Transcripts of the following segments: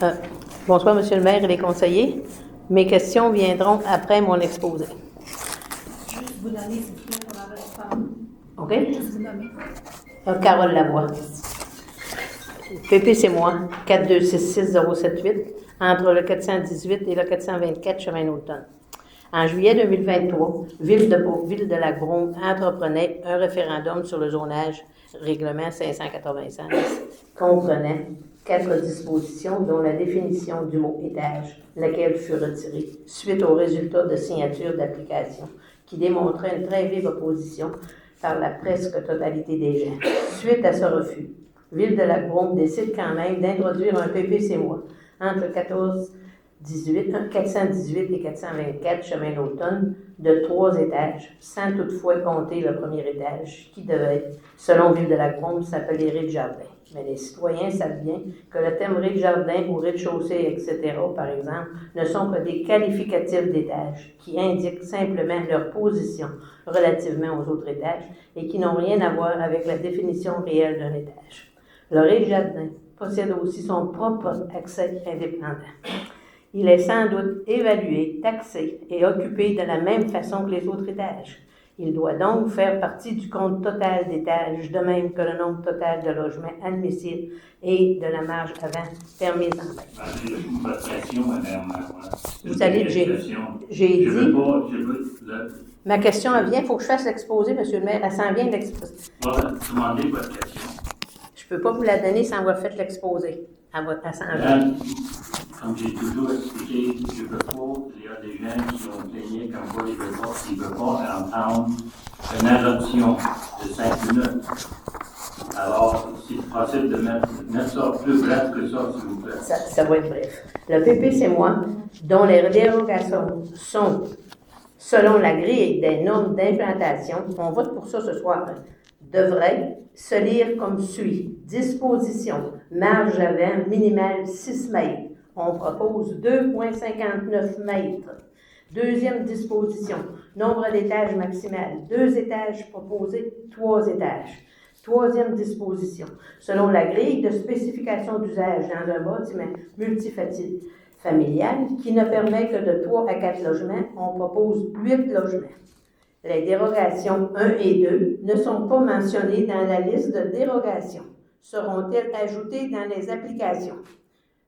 Euh, bonsoir, Monsieur le maire et les conseillers. Mes questions viendront après mon exposé. Juste vous donner, s'il vous plaît, pour la parole. OK? Juste vous nommer. Carole Lavoie. PP, c'est moi. 4266078, entre le 418 et le 424 chemin d'automne. En juillet 2023, Ville de Lac-Brome entreprenait un référendum sur le zonage règlement 596, comprenait 4 dispositions, dont la définition du mot étage, laquelle fut retirée suite aux résultats de signature d'application, qui démontrait une très vive opposition par la presque totalité des gens. Suite à ce refus, Ville de Lac-Brome décide quand même d'introduire un PPCMOI entre 418 et 424 chemin d'automne de 3 étages, sans toutefois compter le premier étage, qui devait, selon Ville de Lac-Brome, s'appeler rez-de-jardin. Mais les citoyens savent bien que le thème rez-de-jardin ou rez-de-chaussée, etc., par exemple, ne sont que des qualificatifs d'étages qui indiquent simplement leur position relativement aux autres étages et qui n'ont rien à voir avec la définition réelle d'un étage. Le rez-de-jardin possède aussi son propre accès indépendant. Il est sans doute évalué, taxé et occupé de la même façon que les autres étages. Il doit donc faire partie du compte total d'étages, de même que le nombre total de logements admissibles et de la marge avant permise en bail. Votre question, madame. Vous savez, j'ai dit... Ma question, elle vient, il faut que je fasse l'exposé, monsieur le maire. Elle s'en vient de l'exposé. Demandez votre question. Je ne peux pas vous la donner sans avoir fait l'exposé. Elle s'en vient. Comme j'ai toujours expliqué, je ne peux pas, il y a des gens qui ont plaigné comme quoi ils ne veulent pas entendre une adoption de 5 minutes. Alors, c'est possible de mettre ça plus bref que ça, s'il vous plaît. Ça va être bref. Le PPCMOI, dont les dérogations sont selon la grille des normes d'implantation, on vote pour ça ce soir, devrait se lire comme suit. Disposition, marge avant minimale 6 mètres. On propose 2,59 mètres. Deuxième disposition, nombre d'étages maximal, 2 étages proposés, 3 étages. Troisième disposition, selon la grille de spécification d'usage dans un bâtiment multifamilial qui ne permet que de 3 à 4 logements, on propose 8 logements. Les dérogations 1 et 2 ne sont pas mentionnées dans la liste de dérogations. Seront-elles ajoutées dans les applications?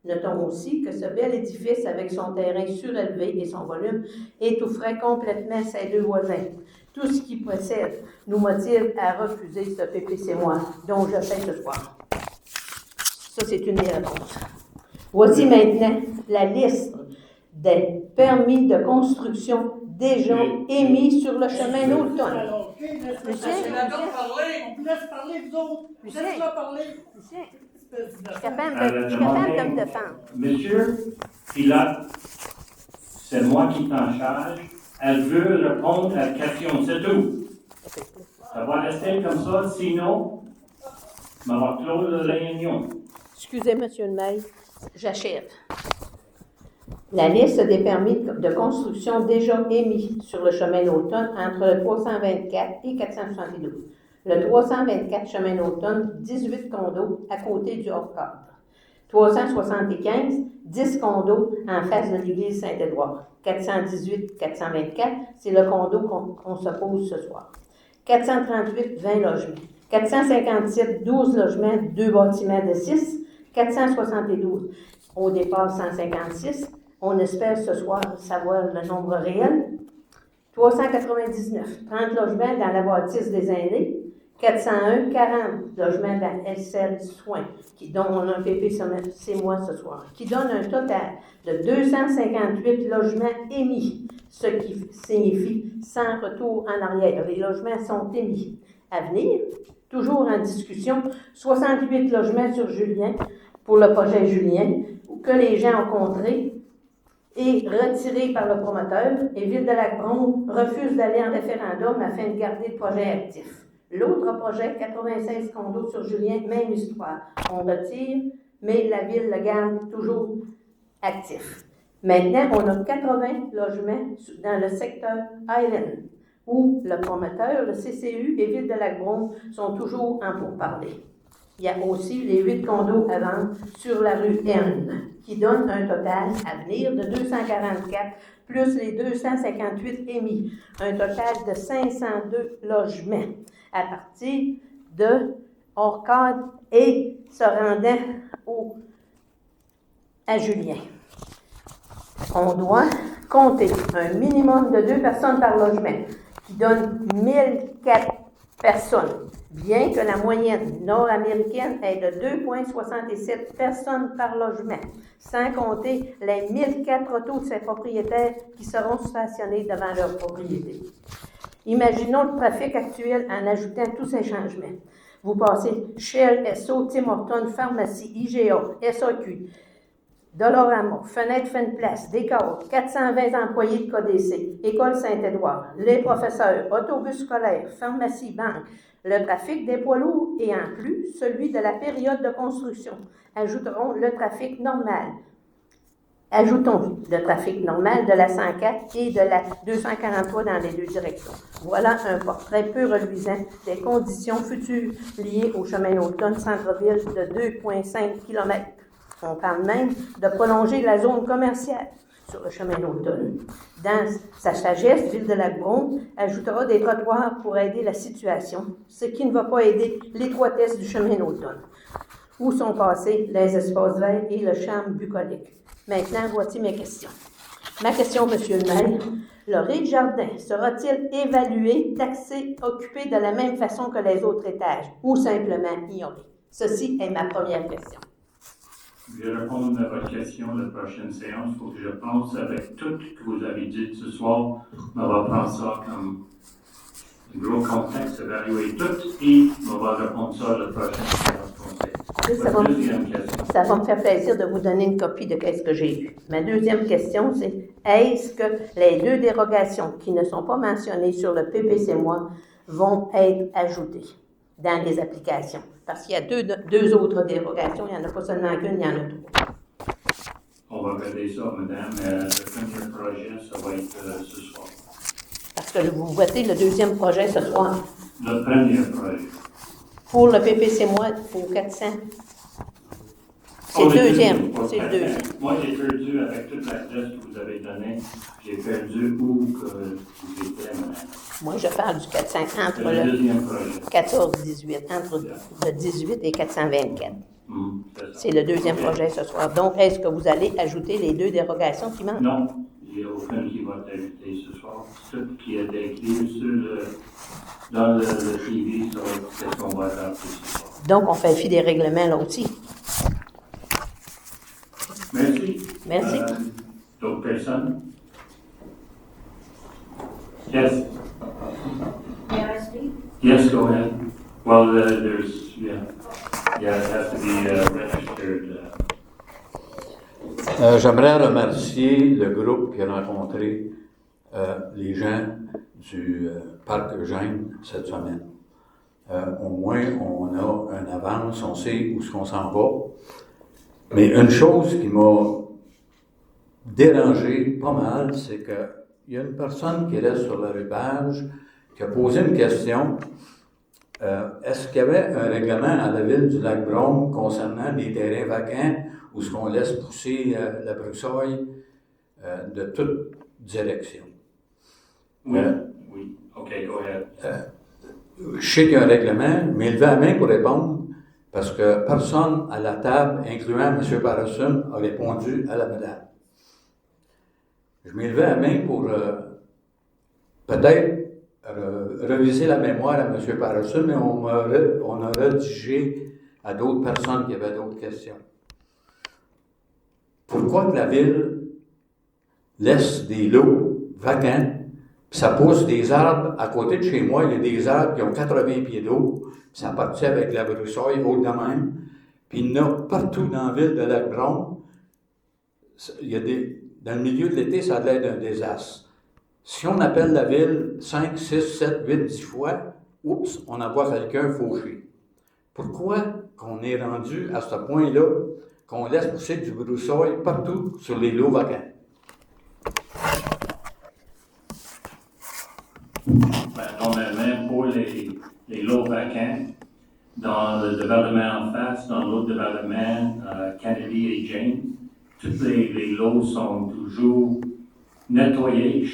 Notons aussi que ce bel édifice, avec son terrain surélevé et son volume, étoufferait complètement ses 2 voisins. Tout ce qui précède nous motive à refuser ce PPCMOI dont je fais ce soir. Ça, c'est une des réponses. Voici maintenant la liste des permis de construction déjà émis sur le chemin d'automne. Monsieur, on vous laisse parler, vous autres. Laisse-la parler. Monsieur. Je suis capable de me défendre. Monsieur Pilote, c'est moi qui t'en charge. Elle veut répondre à la question, c'est tout. Ça va rester comme ça, sinon, on va clore la réunion. Excusez, monsieur le maire, j'achève. La liste des permis de construction déjà émis sur le chemin d'automne entre le 324 et 472. Le 324 chemin d'automne, 18 condos à côté du hors-cadre. 375, 10 condos en face de l'église Saint-Édouard. 418, 424, c'est le condo qu'on s'oppose ce soir. 438, 20 logements. 457, 12 logements, 2 bâtiments de 6. 472, au départ 156. On espère ce soir savoir le nombre réel. 399, 30 logements dans la bâtisse des aînés. 401, 40 logements dans SL Soins, dont on a un PPCMOI ce soir, qui donne un total de 258 logements émis, ce qui signifie sans retour en arrière. Les logements sont émis. À venir, toujours en discussion, 68 logements sur Julien, pour le projet Julien, que les gens ont contré et retirés par le promoteur, et Ville de Lac-Brome refuse d'aller en référendum afin de garder le projet actif. L'autre projet, 96 condos sur Julien, même histoire. On retire, mais la Ville le garde toujours actif. Maintenant, on a 80 logements dans le secteur Island, où le promoteur, le CCU et Ville de Lac-Brome sont toujours en pourparlers. Il y a aussi les 8 condos à vendre sur la rue N, qui donne un total à venir de 244, plus les 258 émis, un total de 502 logements à partir de hors cadre et se rendant à Julien. On doit compter un minimum de 2 personnes par logement, qui donne 1004 personnes, bien que la moyenne nord-américaine est de 2,67 personnes par logement, sans compter les 1004 autos de ces propriétaires qui seront stationnés devant leur propriété. Imaginons le trafic actuel en ajoutant tous ces changements. Vous passez Shell, Esso, Tim Hortons, Pharmacie, IGA, SAQ, Dolorama, Fenêtre Place, Décor, 420 employés de KDC, École Saint-Édouard, les professeurs, autobus scolaires, pharmacie, banque, le trafic des poids lourds et en plus celui de la période de construction. Ajoutons le trafic normal. Ajoutons le trafic normal de la 104 et de la 243 dans les deux directions. Voilà un portrait peu reluisant des conditions futures liées au chemin d'automne centre-ville de 2,5 km. On parle même de prolonger la zone commerciale sur le chemin d'automne. Dans sa sagesse, Ville de Lac-Brome ajoutera des trottoirs pour aider la situation, ce qui ne va pas aider l'étroitesse du chemin d'automne. Où sont passés les espaces verts et le charme bucolique? Maintenant, voici mes questions. Ma question, Monsieur le maire, le rez-de-jardin sera-t-il évalué, taxé, occupé de la même façon que les autres étages ou simplement ignoré? Ceci est ma première question. Je vais répondre à votre question la prochaine séance. Il faut que je pense avec tout ce que vous avez dit ce soir. On va prendre ça comme un gros contexte, évaluer tout et on va répondre ça à la prochaine séance conseil. Ça va me faire plaisir de vous donner une copie de ce que j'ai lu. Ma deuxième question, c'est est-ce que les 2 dérogations qui ne sont pas mentionnées sur le PPC-moi vont être ajoutées dans les applications? Parce qu'il y a deux autres dérogations, il n'y en a pas seulement qu'une, il y en a 3. On va regarder ça, madame. Le premier projet, ça va être ce soir. Parce que vous votez le deuxième projet ce soir. Le premier projet. Pour le PPC-moi, pour 400. C'est le deuxième. C'est le deuxième. Moi, j'ai perdu, avec toute la classe que vous avez donnée, j'ai perdu où que vous étiez, madame. Moi, je parle du 400 entre le 14-18, entre le 18 et 424. C'est le deuxième projet ce soir. Donc, est-ce que vous allez ajouter les 2 dérogations qui manquent? Non, il n'y a aucune qui va être ajoutée ce soir. Tout qui est écrit dans le TV sur ce qu'on va faire ce soir. Donc, on fait fi des règlements là aussi. Merci. Merci. D'autres personnes? Yes. May I speak? Yes, go ahead. Well, there's, yeah, it has to be registered. J'aimerais remercier le groupe qui a rencontré les gens du Parc Eugène cette semaine. Au moins, on a une avance, on sait où est-ce qu'on s'en va. Mais une chose qui m'a dérangé pas mal, c'est qu'il y a une personne qui reste sur le rivage qui a posé une question. Est-ce qu'il y avait un règlement à la ville du Lac-Brome concernant les terrains vacants où ce qu'on laisse pousser la broussaille de toute direction? Oui, oui. OK, go ahead. Je sais qu'il y a un règlement, mais levez la main pour répondre, parce que personne à la table, incluant M. Barrasson, a répondu à la madame. Je m'ai levé la main pour peut-être reviser la mémoire à M. Barrasson, mais on a rédigé à d'autres personnes qui avaient d'autres questions. Pourquoi que la ville laisse des lots vacants? Ça pousse des arbres. À côté de chez moi, il y a des arbres qui ont 80 pieds d'eau. Ça partit avec la broussaille haute de même. Puis il y en a partout dans la ville de Lac-Brome. Il y a dans le milieu de l'été, ça a l'air d'un désastre. Si on appelle la ville 5, 6, 7, 8, 10 fois, oups, on envoie quelqu'un fauché. Pourquoi qu'on est rendu à ce point-là qu'on laisse pousser du broussaille partout sur les lots vacants? Normalement, pour les lots vacants, dans le développement en face, dans l'autre développement, Kennedy et Jane, toutes les lots sont toujours nettoyés.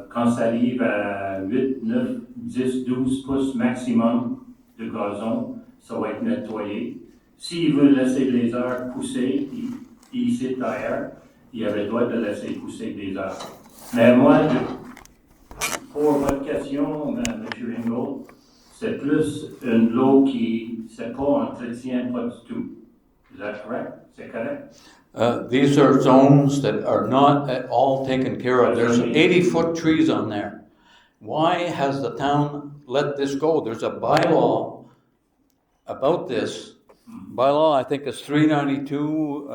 Quand ça arrive à 8, 9, 10, 12 pouces maximum de gazon, ça va être nettoyé. S'ils veulent laisser les heures pousser, ici ailleurs, il avait le droit de laisser pousser des heures. Mais moi, pour votre question, M. Ingold, c'est plus une lot qui, c'est pas entretien, pas du tout. Is that correct? C'est correct? These are zones that are not at all taken care of. There's 80-foot trees on there. Why has the town let this go? There's a bylaw about this. Bylaw, I think, is 392,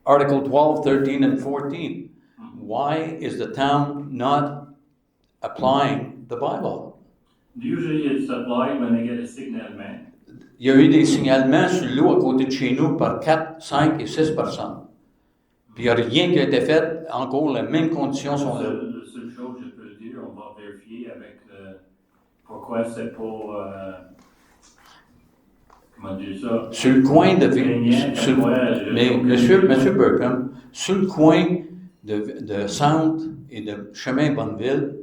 Article 12, 13, and 14. Why is the town not applying the bylaw? Usually it's applied when they get a signalement. Il y a eu des signalements sur l'eau à côté de chez nous par 4, 5 et 6 personnes. Puis il n'y a rien qui a été fait. Encore, les mêmes conditions sont là. La seule chose que je peux dire, on va vérifier avec pourquoi c'est pas... comment dire ça? Sur le coin de... Mais Monsieur Burkham, sur le coin de Centre et de Chemin Bonneville,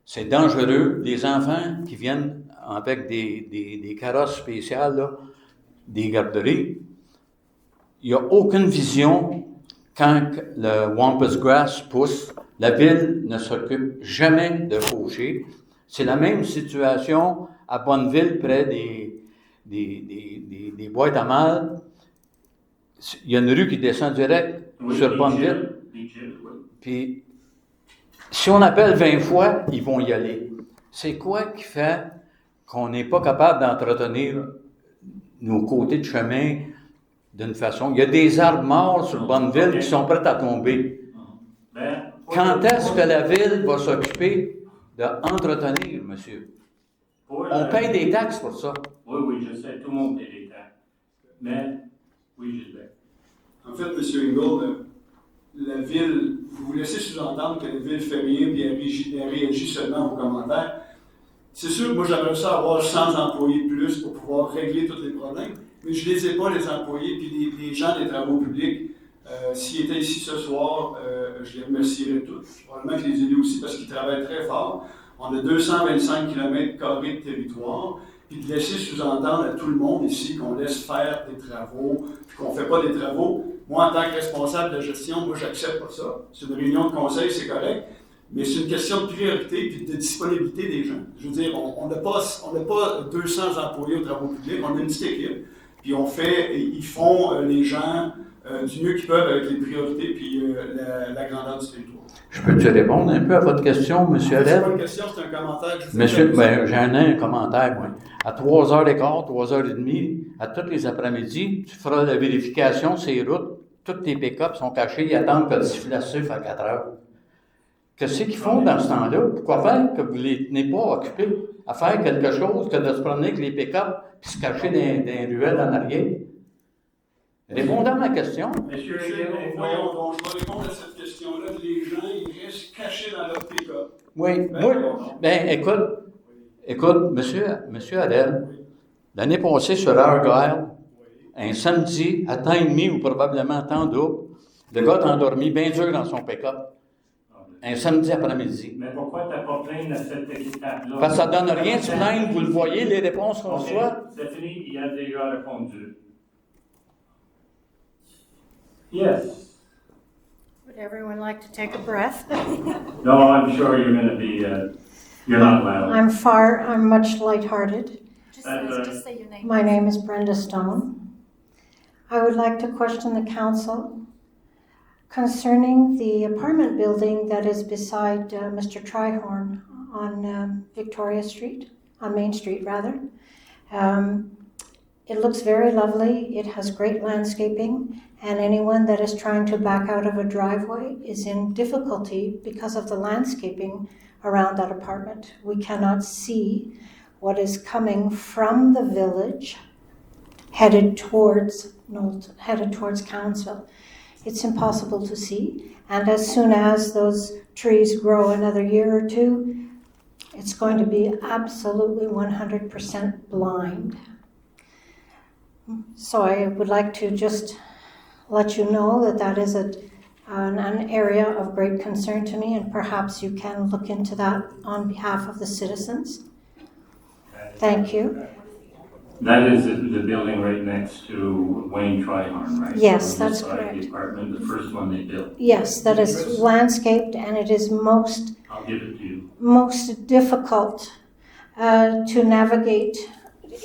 c'est dangereux. Les enfants qui viennent avec des carrosses spéciales, là, des garderies, il n'y a aucune vision quand le Wampus Grass pousse. La ville ne s'occupe jamais de faucher. C'est la même situation à Bonneville, près des boîtes à mal. Il y a une rue qui descend direct sur Bonneville. Puis, si on appelle 20 fois, ils vont y aller. C'est quoi qui fait qu'on n'est pas capable d'entretenir nos côtés de chemin d'une façon? Il y a des arbres morts sur Bonneville qui sont prêts à tomber. Quand est-ce que la ville va s'occuper d'entretenir, monsieur? On paye des taxes pour ça. Oui, je sais, tout le monde paye des taxes. Mais, oui, Gilbert. En fait, M. Ingold, la ville, vous vous laissez sous-entendre que la ville fait rien et elle réagit seulement aux commentaires. C'est sûr que moi, j'aimerais ça avoir 100 employés de plus pour pouvoir régler tous les problèmes, mais je ne les ai pas, les employés, puis les gens des travaux publics. S'ils étaient ici ce soir, je les remercierais tous. Probablement que les élus aussi, parce qu'ils travaillent très fort. On a 225 km² de territoire, puis de laisser sous-entendre à tout le monde ici qu'on laisse faire des travaux, puis qu'on ne fait pas des travaux. Moi, en tant que responsable de gestion, moi, j'accepte pas ça. C'est une réunion de conseil, c'est correct. Mais c'est une question de priorité et de disponibilité des gens. Je veux dire, on n'a pas 200 employés aux travaux publics, on a une petite équipe. Puis ils font les gens du mieux qu'ils peuvent avec les priorités puis la grandeur du territoire. Je peux-tu répondre un peu à votre question, M. Allais? C'est pas une question, c'est un commentaire. Monsieur, j'en ai un commentaire, moi. À 3h15, 3h30, à tous les après-midi, tu feras la vérification sur les routes. Tous tes pick-up sont cachés, ils attendent que le sifflet souffle à 4h. Qu'est-ce qu'ils font dans ce temps-là? Pourquoi faire que vous ne les tenez pas occupés à faire quelque chose que de se promener avec les pick-up et se cacher dans les ruelles en arrière? Répondez à ma question. Monsieur, voyons donc, je vais répondre à cette question-là. Les gens, ils restent cachés dans leur pick-up. Oui, écoute, monsieur Adel, l'année passée sur Argyle, un samedi à temps et demi ou probablement temps double, le gars est endormi bien dur dans son pick-up. Un samedi après-midi. Mais pourquoi tu n'as pas plaint à cette équipe-là? Parce que ça ne donne rien de plaindre, vous le voyez, les réponses qu'on reçoit. C'est fini, il a déjà répondu. Yes. Would everyone like to take a breath? No, I'm sure you're going to be, you're not loud. I'm much lighthearted. Just say your name. My name is Brenda Stone. I would like to question the council concerning the apartment building that is beside Mr. Trihorn on Victoria Street, on Main Street rather. It looks very lovely. It has great landscaping, and anyone that is trying to back out of a driveway is in difficulty because of the landscaping around that apartment. We cannot see what is coming from the village headed towards Cowansville. It's impossible to see, and as soon as those trees grow another year or two, it's going to be absolutely 100% blind. So I would like to just let you know that that is an area of great concern to me, and perhaps you can look into that on behalf of the citizens. Thank you. That is the building right next to Wayne Trihorn, right? Yes, On that's this side, correct. The apartment, the first one they built. Yes, that is landscaped, and it is most I'll give it to you. difficult to navigate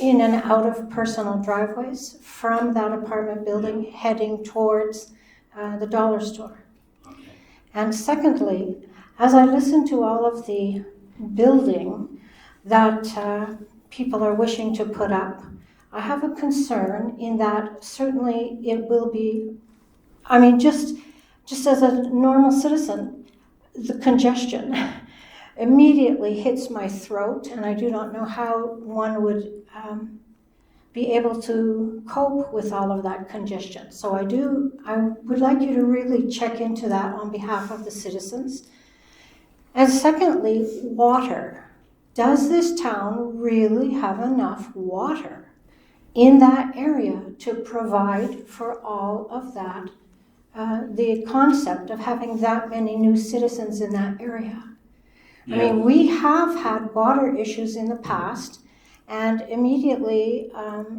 in and out of personal driveways from that apartment building heading towards the dollar store. Okay. And secondly, as I listen to all of the building that people are wishing to put up, I have a concern in that certainly it will be, I mean, just as a normal citizen, the congestion immediately hits my throat, and I do not know how one would be able to cope with all of that congestion. So I would like you to really check into that on behalf of the citizens. And secondly, water. Does this town really have enough water in that area to provide for all of that? The concept of having that many new citizens in that area. I mean, we have had water issues in the past, and immediately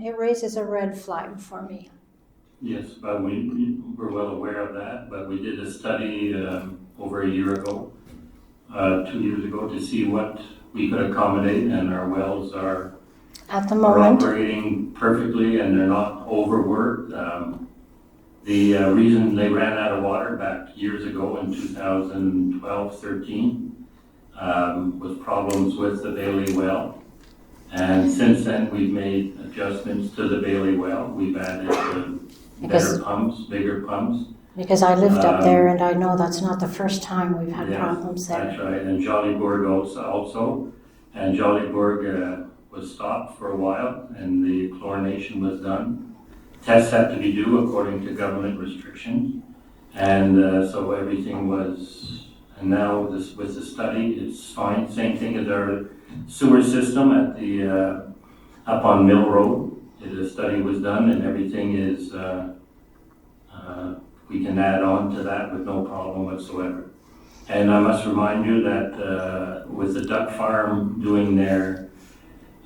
it raises a red flag for me. Yes, but we're well aware of that, but we did a study over a year ago, 2 years ago, to see what we could accommodate, and our wells are At the moment, operating perfectly, and they're not overworked. The reason they ran out of water back years ago in 2012-13 was problems with the Bailey well. And since then, we've made adjustments to the Bailey well. We've added better pumps, bigger pumps. because I lived up there and I know that's not the first time we've had Yeah, problems there. That's right, and Jollyburg also. And Jollyburg was stopped for a while, and the chlorination was done. Tests had to be due according to government restrictions. And so everything was, and now with the study, it's fine. Same thing as our sewer system at the, up on Mill Road. The study was done and everything is, we can add on to that with no problem whatsoever. And I must remind you that with the duck farm doing their,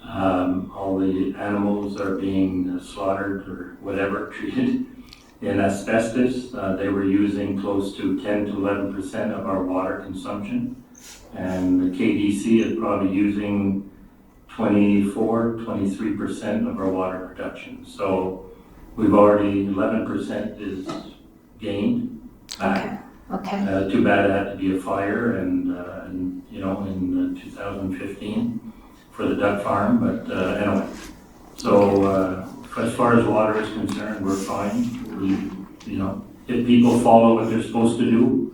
all the animals are being slaughtered or whatever, treated in asbestos. They were using close to 10 to 11% of our water consumption. And the KDC is probably using 23% of our water production. So we've already, 11% is gained back. Okay. Too bad it had to be a fire and you know, in 2015 for the duck farm, but anyway. So as far as water is concerned, we're fine. You know, if people follow what they're supposed to do,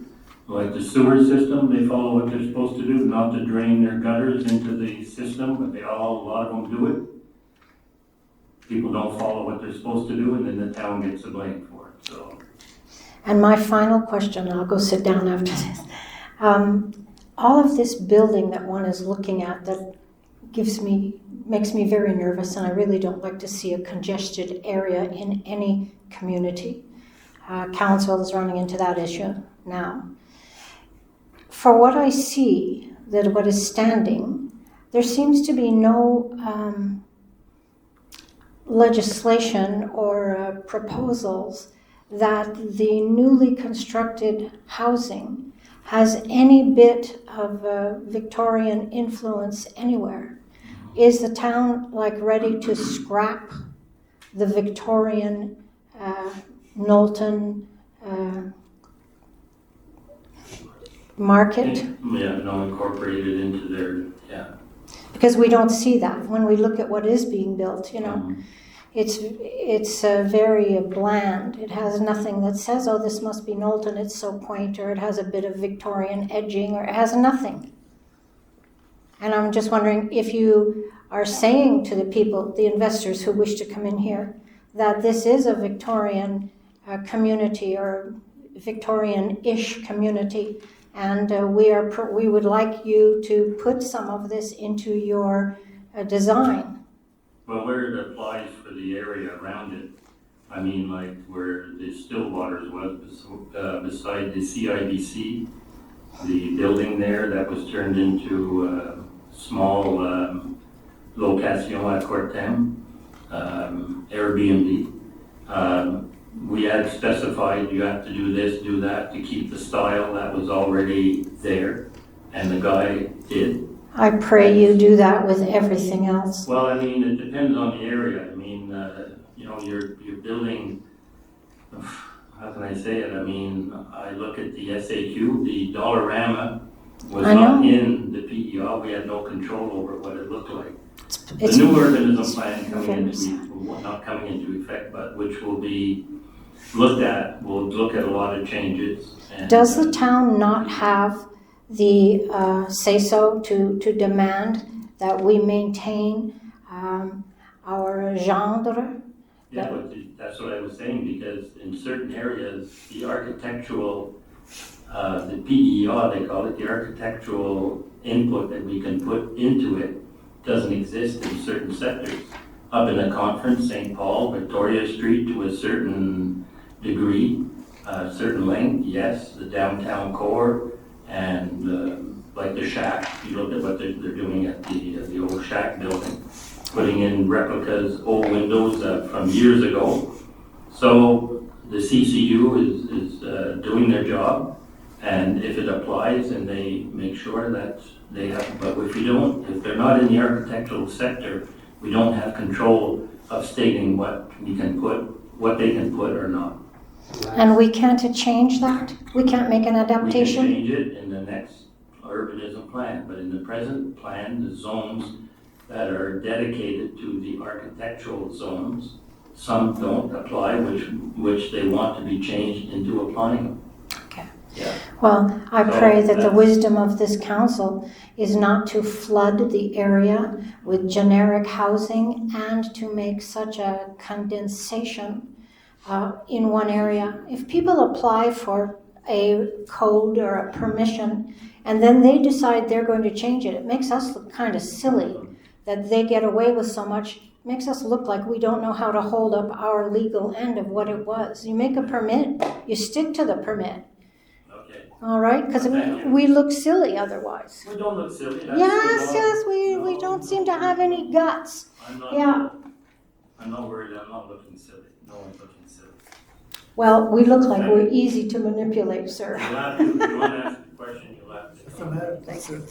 like the sewer system, they follow what they're supposed to do, not to drain their gutters into the system, but a lot of them do it. People don't follow what they're supposed to do, and then the town gets the blame for it, so. And my final question, I'll go sit down after this. All of this building that one is looking at that makes me very nervous, and I really don't like to see a congested area in any community. Council is running into that issue now. For what I see, that what is standing, there seems to be no legislation or proposals that the newly constructed housing has any bit of Victorian influence anywhere. Is the town ready to scrap the Victorian Knowlton market? Yeah, no, incorporated into their, yeah. Because we don't see that when we look at what is being built, you know. Mm-hmm. It's very bland. It has nothing that says, oh, this must be Knowlton, it's so quaint, or it has a bit of Victorian edging, or it has nothing. And I'm just wondering if you are saying to the people, the investors who wish to come in here, that this is a Victorian community or Victorian-ish community, and we would like you to put some of this into your design. Well, where it applies for the area around it, I mean, like where the Stillwaters was, beside the CIBC, the building there that was turned into a small location à court terme, Airbnb. We had specified you have to do this, do that to keep the style that was already there, and the guy did. I pray you do that with everything else. Well, I mean, it depends on the area. I mean, you're building, how can I say it? I mean, I look at the SAQ, the Dollarama was not in the PER. We had no control over what it looked like. The new urbanism plan not coming into effect, but which will be looked at, we'll look at a lot of changes. And, does the town not have the say-so to demand that we maintain our genre? Yeah, but that's what I was saying, because in certain areas, the architectural, the PER, they call it, the architectural input that we can put into it doesn't exist in certain sectors. Up in the Conference, St. Paul, Victoria Street to a certain degree, certain length, yes, the downtown core, and like the Shack, you look at what they're doing at the old Shack building, putting in replicas, old windows from years ago. So the CCU is doing their job, and if it applies, and they make sure that they have, but if they're not in the architectural sector, we don't have control of stating what they can put or not. And we can't change that? We can't make an adaptation? We can change it in the next urbanism plan, but in the present plan, the zones that are dedicated to the architectural zones, some don't apply, which they want to be changed into applying them. Okay. Yeah. Well, I So pray that the that's- wisdom of this council is not to flood the area with generic housing and to make such a condensation in one area. If people apply for a code or a permission and then they decide they're going to change it, it makes us look kind of silly that they get away with so much. It makes us look like we don't know how to hold up our legal end of what it was. You make a permit, you stick to the permit. Okay. All right, because we look silly otherwise. We don't look silly. That's Yes, the yes, law. we No, don't no, seem to no. have any guts. I'm not, Yeah. I'm not worried. I'm not looking silly. No one's looking silly. Well, we look like we're easy to manipulate, sir. You'll have to, if you want to ask a question, you'll have to.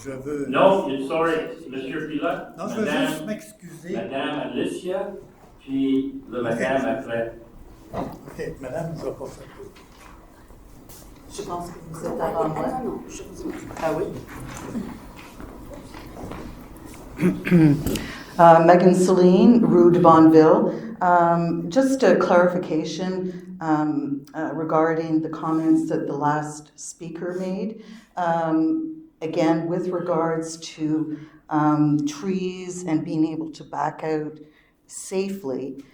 Je veux. No, sorry, Monsieur Pilat. Non, je veux juste m'excuser. Madame Alicia, puis le madame après. Ok, madame, je vais passer un peu. Je pense que vous êtes avant moi. Non, je vous Ah oui? Megan Celine, Rue de Bonneville. Just a clarification regarding the comments that the last speaker made. Again, with regards to trees and being able to back out safely,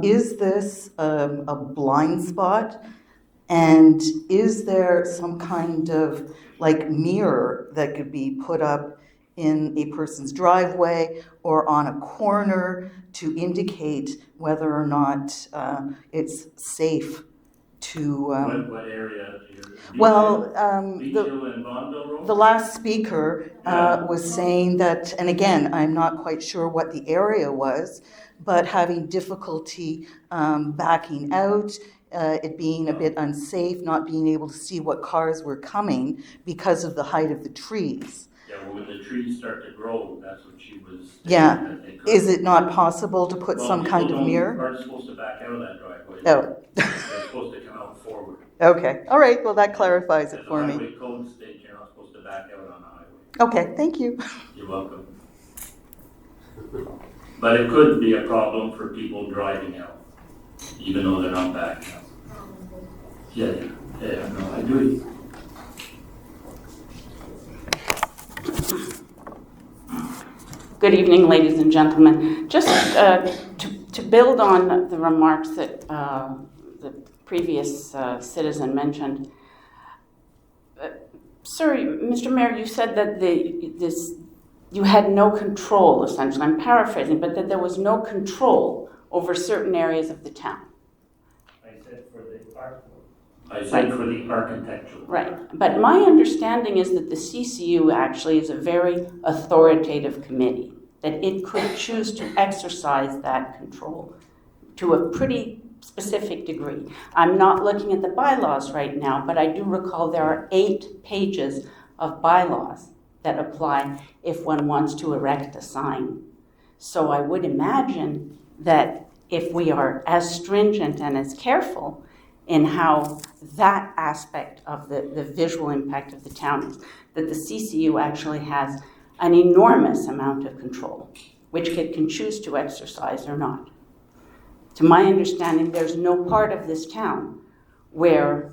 is this a blind spot? And is there some kind of like mirror that could be put up in a person's driveway or on a corner to indicate whether or not it's safe to... What area? Well, Beach Hill and Bonneville Road? the last speaker was saying that, and again, I'm not quite sure what the area was, but having difficulty backing out, it being a bit unsafe, not being able to see what cars were coming because of the height of the trees. Yeah, well, when the trees start to grow, that's what she was stating, Yeah. that they could. Is it not possible to put Well, some kind of mirror? People aren't supposed to back out of that driveway. Oh. They're supposed to come out forward. Okay, all right, well, that clarifies it As for the me. highway code states, you're not supposed to back out on the highway. Okay, thank you. You're welcome. But it could be a problem for people driving out, even though they're not backing out. Yeah, no, I agree. Good evening, ladies and gentlemen. Just to build on the remarks that the previous citizen mentioned, sir, Mr. Mayor, you said that you had no control, essentially. I'm paraphrasing, but that there was no control over certain areas of the town. said for the art. I said for the architectural. Right, but my understanding is that the CCU actually is a very authoritative committee, that it could choose to exercise that control to a pretty specific degree. I'm not looking at the bylaws right now, but I do recall there are 8 pages of bylaws that apply if one wants to erect a sign. So I would imagine that if we are as stringent and as careful in how that aspect of the visual impact of the town is, that the CCU actually has an enormous amount of control, which it can choose to exercise or not. To my understanding, there's no part of this town where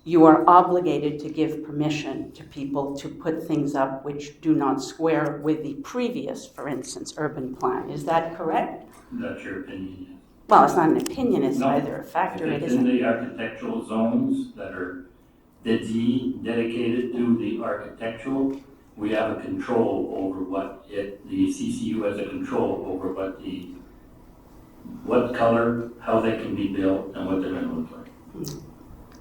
you are obligated to give permission to people to put things up which do not square with the previous, for instance, urban plan. Is that correct? That's your opinion. Well, it's not an opinion, it's No. either a fact or it If it's in isn't. the architectural zones that are dedicated to the architectural, we have a control over the CCU has a control over what color, how they can be built, and what they're going to look like.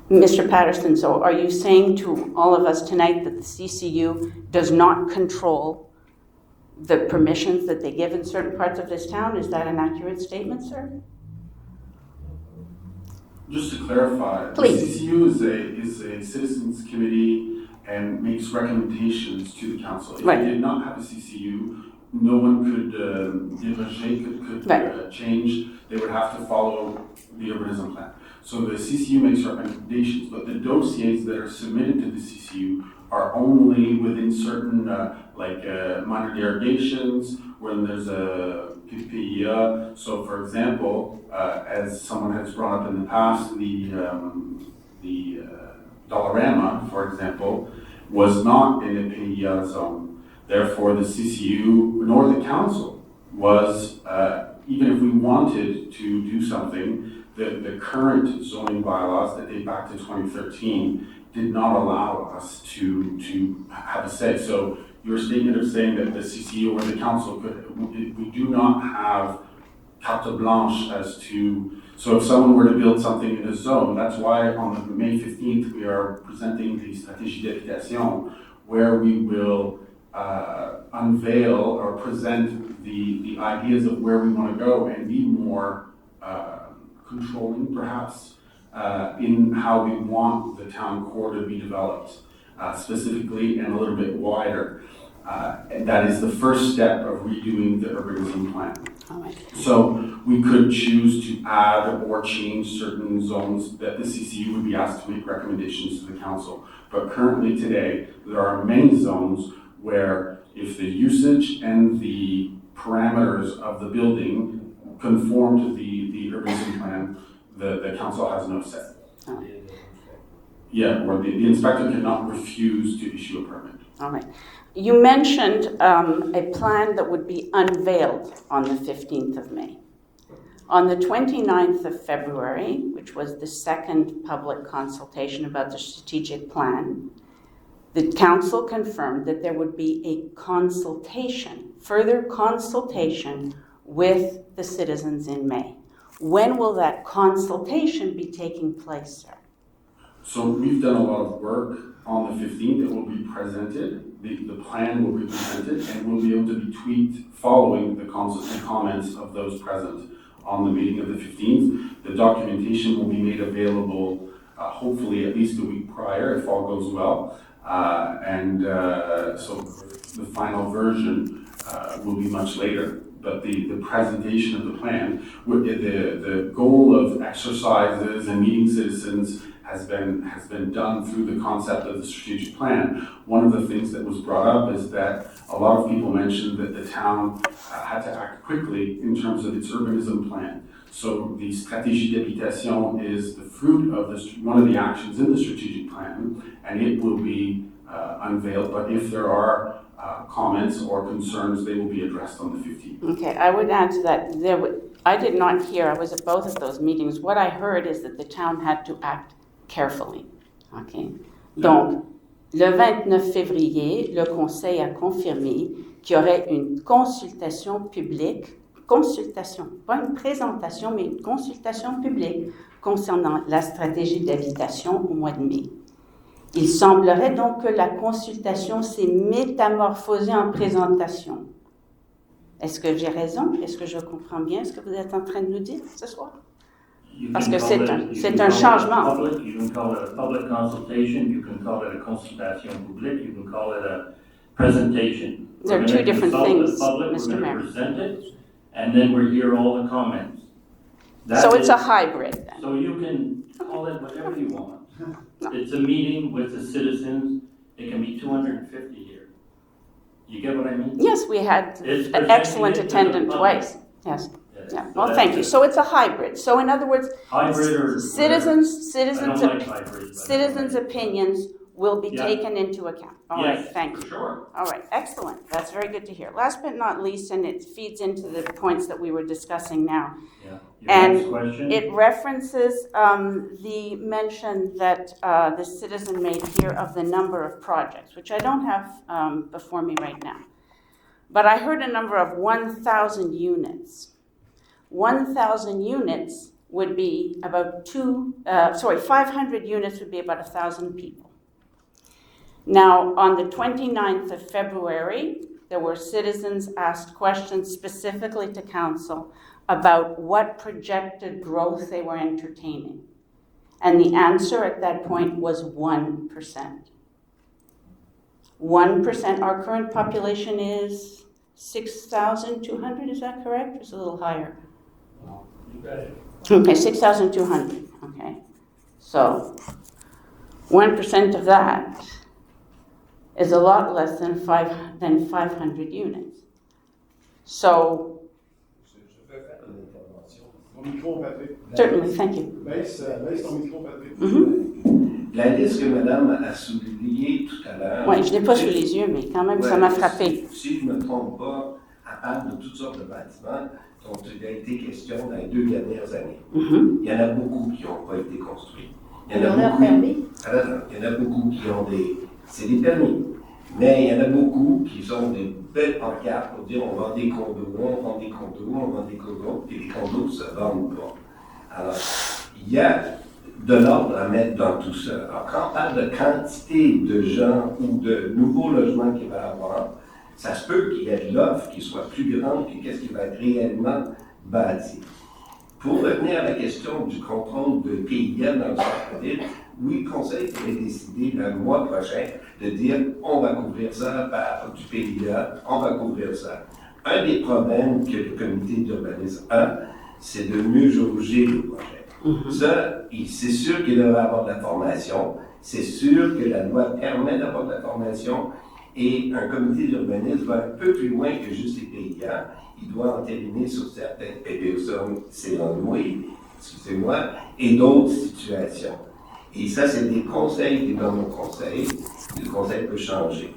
Mr. Patterson, so are you saying to all of us tonight that the CCU does not control the permissions that they give in certain parts of this town? Is that an accurate statement, sir? Just to clarify, Please. the CCU is a citizens committee and makes recommendations to the council. If Right. we did not have a CCU, no one could could Right. change. They would have to follow the urbanism plan. So the CCU makes recommendations, but the dossiers that are submitted to the CCU are only within certain minor derogations when there's a PPIA. So for example, as someone has brought up in the past, the Dollarama, for example, was not in a PPIA zone. Therefore, the CCU nor the council was, even if we wanted to do something, the current zoning bylaws that date back to 2013 did not allow us to have a say. So your statement of saying that the CCU or the council we do not have carte blanche as to, so if someone were to build something in a zone, that's why on May 15th we are presenting the stratégie d'habitation, where we will unveil or present the ideas of where we want to go and be more controlling, perhaps, in how we want the town core to be developed, specifically and a little bit wider. And that is the first step of redoing the urbanism plan. All right. So we could choose to add or change certain zones that the CCU would be asked to make recommendations to the council. But currently today, there are many zones where if the usage and the parameters of the building conform to the urbanism plan, the council has no say. Oh. Yeah, or the inspector cannot refuse to issue a permit. All right. You mentioned a plan that would be unveiled on the 15th of May. On the 29th of February, which was the second public consultation about the strategic plan, the council confirmed that there would be a consultation, further consultation with the citizens in May. When will that consultation be taking place, sir? So we've done a lot of work on the 15th. It will be presented. The plan will be presented and will be able to be tweaked following the comments of those present on the meeting of the 15th. The documentation will be made available hopefully at least a week prior if all goes well. So the final version will be much later. But the presentation of the plan, the goal of exercises and meeting citizens has been done through the concept of the strategic plan. One of the things that was brought up is that a lot of people mentioned that the town had to act quickly in terms of its urbanism plan. So the stratégie d'habitation is the fruit of one of the actions in the strategic plan, and it will be unveiled. But if there are comments or concerns, they will be addressed on the 15th. Okay, I would add to that, I did not hear, I was at both of those meetings. What I heard is that the town had to act carefully. Okay. Donc, le 29 février, le Conseil a confirmé qu'il y aurait une consultation publique, pas une présentation, mais une consultation publique concernant la stratégie d'habitation au mois de mai. Il semblerait donc que la consultation s'est métamorphosée en présentation. Est-ce que j'ai raison? Est-ce que je comprends bien ce que vous êtes en train de nous dire ce soir? Parce que c'est un changement. You can call it a public consultation, you can call it a consultation publique, you can call it a presentation. There are two different things, Mr. Mayor. We're going to present it, and then we're hear all the comments. So it's a hybrid then? So you can call it whatever you want. It's a meeting with the citizens. It can be 250 here. You get what I mean? Yes, we had It's an excellent presenting it to the attendance public. twice. Yes. Yeah. So Well, that's thank you. it. So it's a hybrid. So in other words, Hybrid or citizens' I don't like hybrid. but- citizens' opinions will be Yeah. taken into account. All right, Yes, thank for you. sure. All right, excellent. That's very good to hear. Last but not least, and it feeds into the points that we were discussing now, Yeah. Your And next question? it references the mention that the citizen made here of the number of projects, which I don't have before me right now. But I heard a number of 1,000 units. 1,000 units would be about 500 units would be about 1,000 people. Now, on the 29th of February, there were citizens asked questions specifically to council about what projected growth they were entertaining. And the answer at that point was 1%. 1%. Our current population is 6,200, is that correct? It's a little higher. Okay, 6,200, okay. So 1% of that is a lot less than 500 units. So Mon micro, Patrick. certainly, thank you. Baisse ton micro, Patrick. La liste que Madame a soulignée tout à l'heure. Oui, je ne l'ai pas sous les yeux, mais quand même, ça m'a frappé. Si je ne me trompe pas, elle parle de toutes sortes de bâtiments dont il a été question dans les 2 dernières années. Il y en a beaucoup qui n'ont pas été construits. Il y en a beaucoup qui ont c'est des permis. Mais il y en a beaucoup qui sont des belles pancartes pour dire on vend des condos, on vend des condos, on vend des condos, et les condos ne se vendent pas. Alors, il y a de l'ordre à mettre dans tout ça. Alors, quand on parle de quantité de gens ou de nouveaux logements qu'il va y avoir, ça se peut qu'il y ait de l'offre qui soit plus grande que ce qui va être réellement bâti. Pour revenir à la question du contrôle de PIA dans le centre-ville, oui, le Conseil avait décidé le mois prochain de dire on va couvrir ça par du PIA, on va couvrir ça. Un des problèmes que le comité d'urbanisme a, c'est de mieux jauger le projet. Ça, c'est sûr qu'il devrait avoir de la formation, c'est sûr que la loi permet d'avoir de la formation, et un comité d'urbanisme va un peu plus loin que juste les PIA. Il doit entériner sur certaines personnes, c'est l'ennui, excusez-moi, et d'autres situations. Et ça, c'est des conseils qui donnent au conseil. Le conseil peut changer.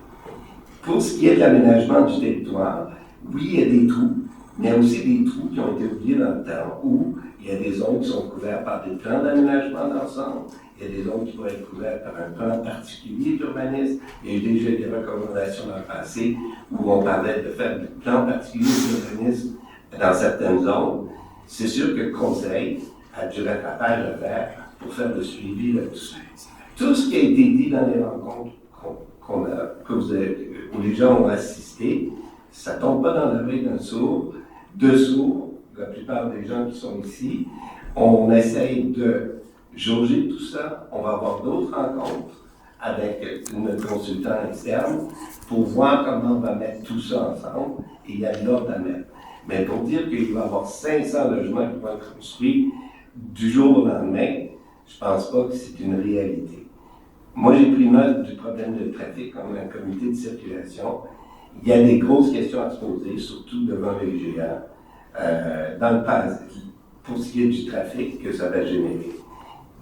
Pour ce qui est de l'aménagement du territoire, oui, il y a des trous, mais il y a aussi des trous qui ont été oubliés dans le temps où il y a des zones qui sont couvertes par des plans d'aménagement d'ensemble, il y a des zones qui pourraient être couvertes par un plan particulier d'urbanisme. Il y a eu déjà des recommandations dans le passé où on parlait de faire des plans particuliers d'urbanisme dans certaines zones. C'est sûr que le conseil a du rattrapage à faire pour faire le suivi de tout ça. Tout ce qui a été dit dans les rencontres où les gens ont assisté, ça ne tombe pas dans l'oreille d'un sourd, deux sourds, la plupart des gens qui sont ici. On essaye de jauger tout ça. On va avoir d'autres rencontres avec notre consultant externe pour voir comment on va mettre tout ça ensemble. Et il y a de l'ordre à mettre. Mais pour dire qu'il va y avoir 500 logements qui vont être construits du jour au lendemain, je ne pense pas que c'est une réalité. Moi, j'ai pris note du problème de trafic comme un comité de circulation. Il y a des grosses questions à se poser, surtout devant les géants, dans le passé, pour ce qui est du trafic que ça va générer.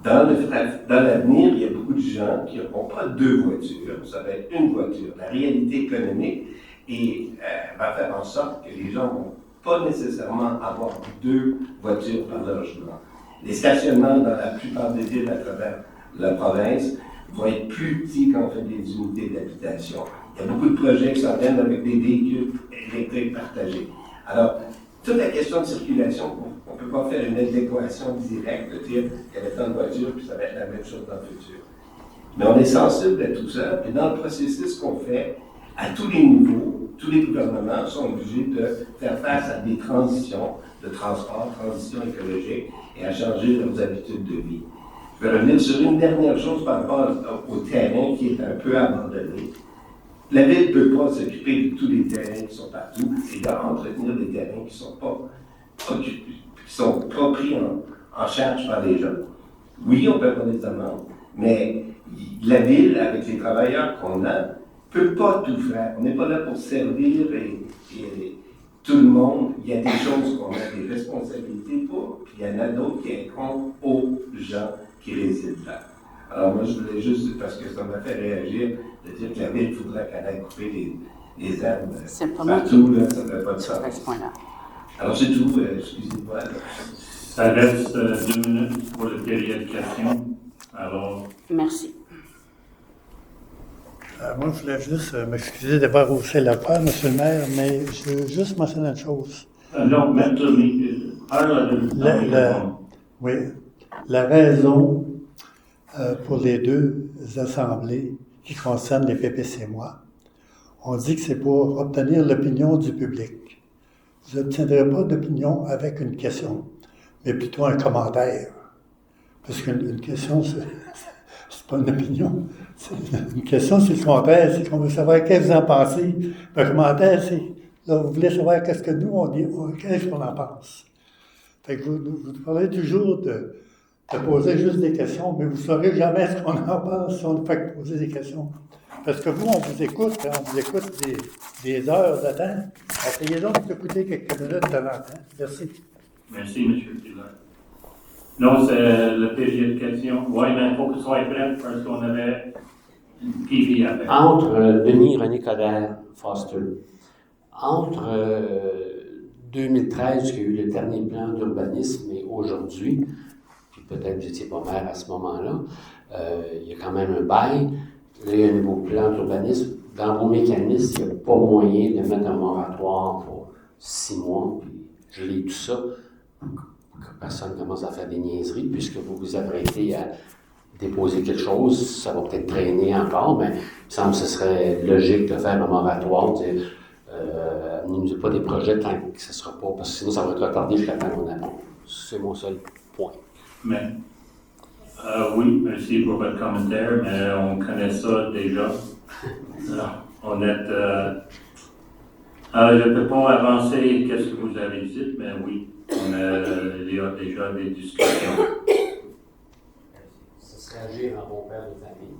Dans l'avenir, il y a beaucoup de gens qui n'auront pas 2 voitures, ça va être une voiture. La réalité économique va faire en sorte que les gens ne vont pas nécessairement avoir 2 voitures par logement. Les stationnements dans la plupart des villes à travers la province vont être plus petits quand on fait des unités d'habitation. Il y a beaucoup de projets qui s'en viennent avec des véhicules électriques partagés. Alors, toute la question de circulation On ne peut pas faire une adéquation directe, de dire qu'il y avait tant de voitures, puis ça va être la même chose dans le futur. Mais on est sensible à tout ça, et dans le processus qu'on fait, à tous les niveaux, tous les gouvernements sont obligés de faire face à des transitions de transport, transition écologique, et à changer leurs habitudes de vie. Je vais revenir sur une dernière chose par rapport au terrain qui est un peu abandonné. La ville ne peut pas s'occuper de tous les terrains qui sont partout et d'entretenir des terrains qui ne sont pas occupés, qui sont pas pris en charge par les gens. Oui, on peut avoir des amendes, mais la ville, avec les travailleurs qu'on a, ne peut pas tout faire. On n'est pas là pour servir et tout le monde. Il y a des choses qu'on a des responsabilités pour, puis il y en a d'autres qui incombent aux gens qui résident là. Alors moi, je voulais juste, parce que ça m'a fait réagir, de dire que la ville faudrait qu'elle aille couper les arbres partout, là, ça ne fait pas de sens. Alors c'est tout, excusez-moi. Ça reste 2 minutes pour le période de questions. Alors. Merci. Moi, je voulais juste m'excuser d'avoir haussé la voix, M. le maire, mais je veux juste mentionner une chose. Non, maintenant, oui, la raison pour les deux assemblées qui concernent les PPC-moi, on dit que c'est pour obtenir l'opinion du public. Vous n'obtiendrez pas d'opinion avec une question, mais plutôt un commentaire. Parce qu'une question, c'est pas une opinion. Une question, c'est le commentaire, c'est qu'on veut savoir qu'est-ce que vous en pensez. Un commentaire, c'est, là, vous voulez savoir qu'est-ce que nous, on dit, qu'est-ce qu'on en pense. Fait que vous parlez toujours de poser juste des questions, mais vous ne saurez jamais ce qu'on en pense si on ne fait que poser des questions. Parce que vous, on vous écoute des heures de temps. Essayez donc d'écouter quelques minutes de temps en temps. Merci. Merci, M. le Président. Non, c'est le période de questions. Oui, mais il faut que ce soit prêt parce qu'on avait une TV à faire. Entre Denis René Coderre, Foster, entre 2013, qui a eu le dernier plan d'urbanisme, et aujourd'hui, puis peut-être vous n'étiez pas maire à ce moment-là, il y a quand même un bail. Là, il y a un nouveau plan d'urbanisme. Dans vos mécanismes, il n'y a pas moyen de mettre un moratoire pour 6 mois, puis geler tout ça, pour que personne commence à faire des niaiseries, puisque vous vous apprêtez à déposer quelque chose, ça va peut-être traîner encore, mais il me semble que ce serait logique de faire un moratoire, n'amenez pas des projets tant que ce ne sera pas, parce que sinon ça va être retardé jusqu'à temps qu'on apprend. C'est mon seul point. Mais, oui, merci pour votre commentaire, mais on connaît ça déjà. On est, je ne peux pas avancer qu'est-ce que vous avez dit, mais oui, il y a déjà des discussions. Ce serait agir en bon père de famille.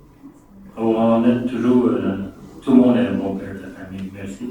Oh, on est toujours, tout le monde est un bon père de famille, merci.